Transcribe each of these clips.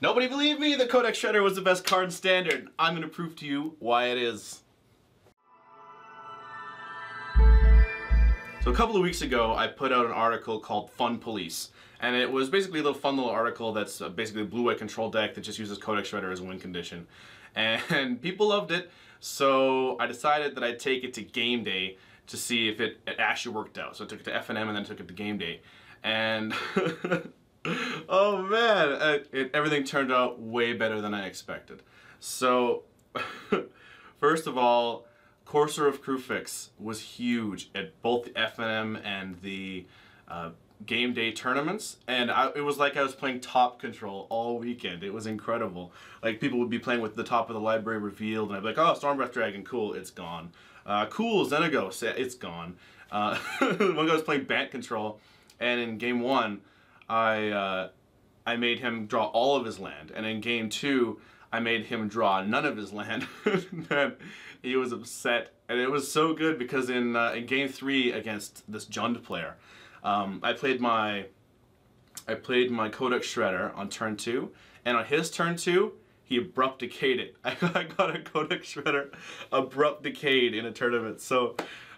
Nobody believed me that Codex Shredder was the best card in Standard. I'm going to prove to you why it is. So a couple of weeks ago, I put out an article called Fun Police. And it was basically a little fun little article that's basically a blue-white control deck that just uses Codex Shredder as a win condition. And people loved it, so I decided that I'd take it to game day to see if it actually worked out. So I took it to FNM and then took it to game day. And oh man, everything turned out way better than I expected. So first of all, Courser of Crewfix was huge at both the FNM and the game day tournaments, and it was like I was playing top control all weekend. It was incredible. Like, people would be playing with the top of the library revealed, and I'd be like, oh, Stormbreath Dragon, cool, it's gone. Cool, Xenagos, it's gone. One guy was playing Bant control, and in game 1, I made him draw all of his land, and in game 2, I made him draw none of his land. And he was upset, and it was so good because in game 3 against this Jund player, I played my Codex Shredder on turn 2, and on his turn 2, he abrupt decayed it. I got a Codex Shredder abrupt decayed in a tournament. So,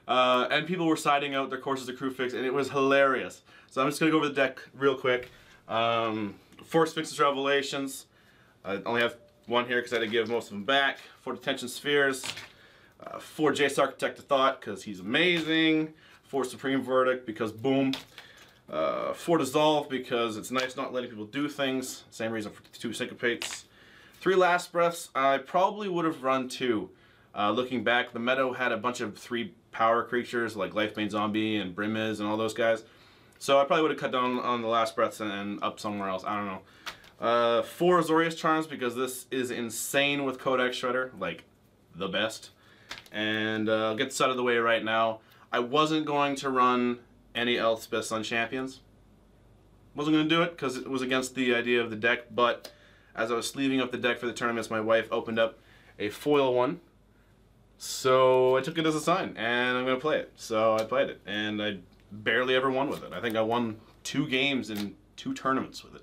and people were siding out their Courses of Crewfix, and it was hilarious. So I'm just gonna go over the deck real quick. 4 Sphinx's Revelations. I only have 1 here because I had to give most of them back. 4 Detention Spheres. 4 Jace Architect of Thought because he's amazing. 4 Supreme Verdict because boom. 4 Dissolve because it's nice not letting people do things. Same reason for 2 Syncopates. 3 Last Breaths. I probably would have run 2. Looking back, the meta had a bunch of 3 power creatures like Lifebane Zombie and Brimiz and all those guys. So I probably would have cut down on the Last Breaths and up somewhere else. I don't know. 4 Azorius Charms because this is insane with Codex Shredder. Like, the best. And I'll get this out of the way right now. I wasn't going to run any Elspeth Sun Champions. Wasn't going to do it because it was against the idea of the deck, but as I was sleeving up the deck for the tournaments, my wife opened up a foil one. So I took it as a sign, and I'm going to play it. So I played it, and I barely ever won with it. I think I won 2 games in 2 tournaments with it.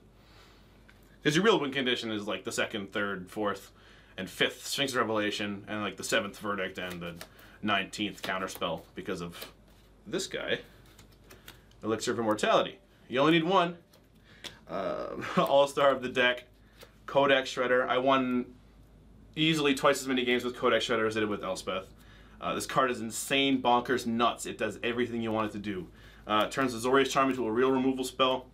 Because your real win condition is like the 2nd, 3rd, 4th, and 5th Sphinx Revelation, and like the 7th Verdict and the 19th Counterspell because of this guy, Elixir of Immortality. You only need 1. All-star of the deck, Codex Shredder. I won easily twice as many games with Codex Shredder as I did with Elspeth. This card is insane, bonkers, nuts. It does everything you want it to do. Turns Azorius Charm into a real removal spell.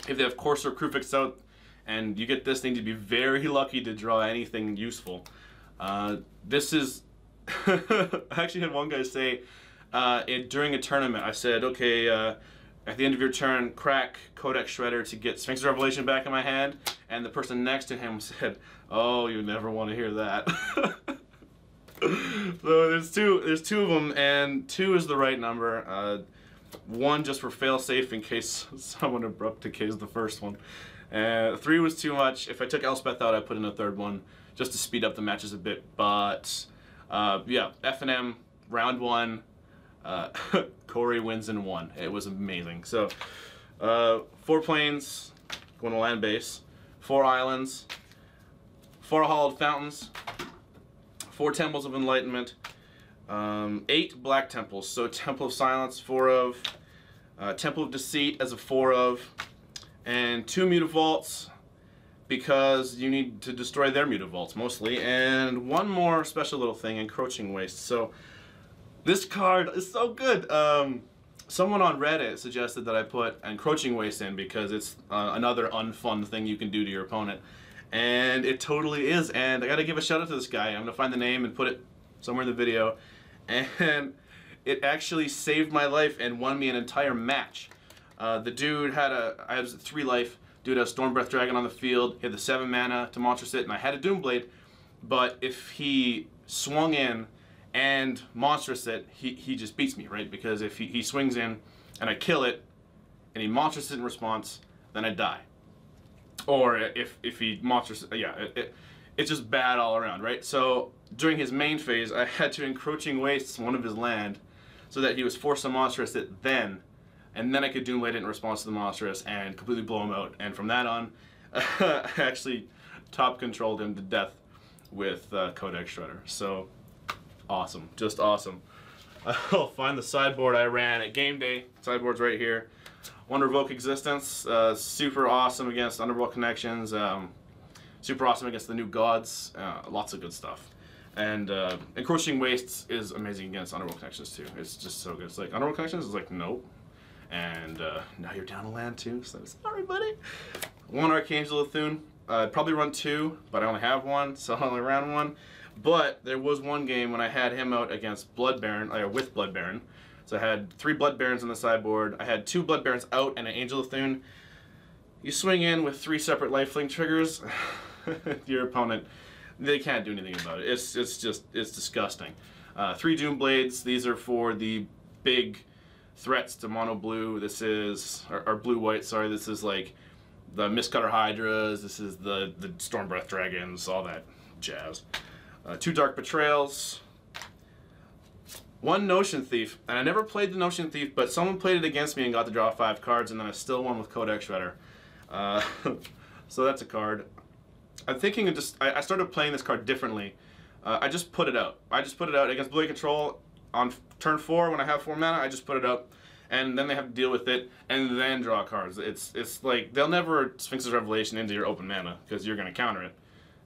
If they have Courser or Crewfix out, and you get this thing, to be very lucky to draw anything useful. This is... I actually had one guy say, during a tournament, I said, okay, at the end of your turn, crack Codex Shredder to get Sphinx Revelation back in my hand, and the person next to him said, oh, you never want to hear that. So there's two of them, and 2 is the right number. 1 just for fail-safe in case someone abrupt decays the first one. 3 was too much. If I took Elspeth out, I put in a 3rd one just to speed up the matches a bit, but yeah, FNM, round 1, Cory wins in 1. It was amazing. So, 4 planes, going to land base, 4 islands, 4 hollowed fountains, 4 temples of enlightenment, 8 black temples. So Temple of Silence, 4 of, Temple of Deceit as a 4 of, and 2 Mutavaults, because you need to destroy their Mutavaults mostly, and 1 more special little thing, Encroaching Waste. So this card is so good. Someone on Reddit suggested that I put Encroaching Waste in because it's another unfun thing you can do to your opponent, and it totally is. And I gotta give a shout out to this guy. I'm gonna find the name and put it somewhere in the video, and it actually saved my life and won me an entire match. The dude had I had 3 life. Dude had a Stormbreath Dragon on the field. He had the 7 mana to monstrous it, and I had a Doomblade. But if he swung in and monstrous it, he just beats me, right? Because if he swings in and I kill it, and he monstrous it in response, then I die. Or if he monstrous, yeah, it's just bad all around, right? So during his main phase, I had to Encroaching Waste one of his land, so that he was forced to monstrous it then. And then I could Doomblade it in response to the monstrous and completely blow him out. And from that on, I actually top controlled him to death with Codex Shredder. So awesome, just awesome. I'll find the sideboard I ran at game day. Sideboard's right here. One Revoke Existence, super awesome against Underworld Connections, super awesome against the new gods, lots of good stuff. And Encroaching Wastes is amazing against Underworld Connections too. It's just so good. It's like, Underworld Connections is like, nope. And now you're down a land too, so sorry buddy. One Archangel of Thune. I'd probably run 2, but I only have 1, so I only ran 1. But there was one game when I had him out against Blood Baron, with Blood Baron. So I had 3 Blood Barons on the sideboard. I had 2 Blood Barons out and an Angel of Thune. You swing in with 3 separate lifelink triggers. Your opponent, they can't do anything about it. It's disgusting. 3 Doom Blades. These are for the big threats to mono blue. This is, or blue white. Sorry. This is like the Mistcutter Hydras. This is the Stormbreath Dragons. All that jazz. 2 Dark Betrayals, 1 Notion Thief, and I never played the Notion Thief, but someone played it against me and got to draw 5 cards, and then I still won with Codex Shredder. So that's a card. I'm thinking of I started playing this card differently. I just put it out. I just put it out against Blue Control on turn 4 when I have 4 mana. I just put it out, and then they have to deal with it and then draw cards. It's like they'll never Sphinx's Revelation into your open mana because you're gonna counter it.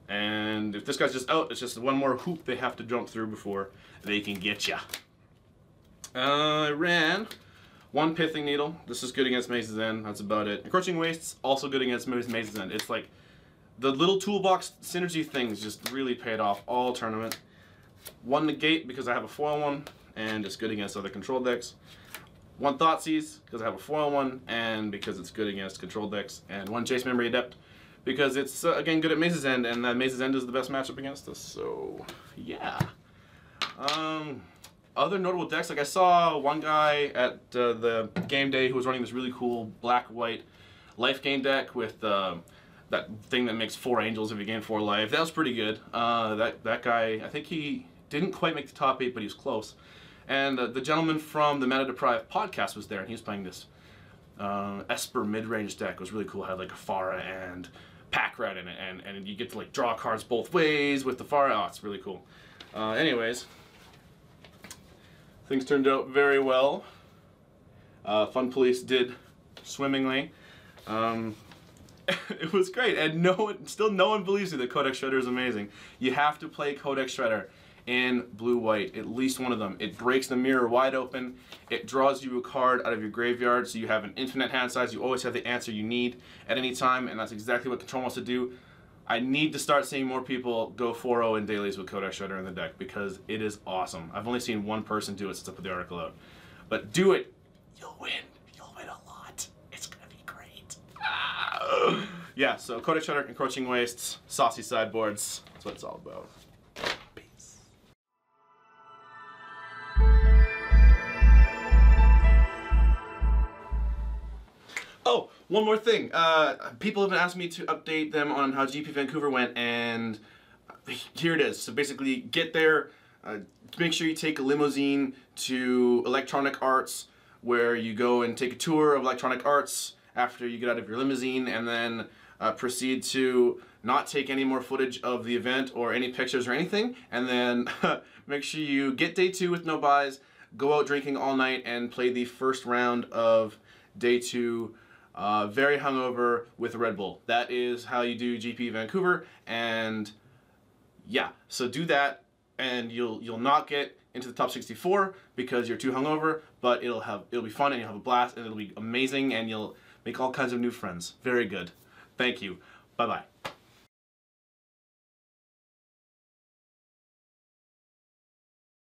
And if this guy's just out, it's just one more hoop they have to jump through before they can get ya. I ran 1 Pithing Needle. This is good against Maze's End. That's about it. Encroaching Wastes, also good against Maze's End. It's like the little toolbox synergy things just really paid off all tournament. 1 Negate because I have a foil one, and it's good against other control decks. 1 Thoughtseize because I have a foil one, and because it's good against control decks. And 1 Chase Memory Adept because it's, again, good at Maze's End, and Maze's End is the best matchup against us, so, yeah. Other notable decks, like I saw one guy at the game day who was running this really cool black-white life gain deck with that thing that makes 4 angels if you gain 4 life. That was pretty good. That guy, I think he didn't quite make the top 8, but he was close. And the gentleman from the Mana Deprived podcast was there, and he was playing this Esper mid-range deck. It was really cool. It had like a Farah and pack rat in it, and you get to like draw cards both ways with the Farah. Oh, it's really cool. Anyways, things turned out very well. Fun Police did swimmingly. It was great, and still no one believes me that Codex Shredder is amazing. You have to play Codex Shredder in blue-white, at least one of them. It breaks the mirror wide open. It draws you a card out of your graveyard, so you have an infinite hand size. You always have the answer you need at any time, and that's exactly what Control wants to do. I need to start seeing more people go 4-0 in dailies with Codex Shredder in the deck because it is awesome. I've only seen 1 person do it since I put the article out. But do it. You'll win. You'll win a lot. It's going to be great. Yeah, so Codex Shredder, Encroaching Wastes, saucy sideboards. That's what it's all about. Oh, one more thing. People have been asking me to update them on how GP Vancouver went, and here it is. So basically, get there, make sure you take a limousine to Electronic Arts, where you go and take a tour of Electronic Arts after you get out of your limousine, and then proceed to not take any more footage of the event or any pictures or anything, and then make sure you get day 2 with no buys, go out drinking all night, and play the first round of day 2 very hungover with a Red Bull. That is how you do GP Vancouver, and yeah, so do that, and you'll not get into the top 64 because you're too hungover, but it'll be fun, and you'll have a blast, and it'll be amazing, and you'll make all kinds of new friends. Very good. Thank you. Bye-bye.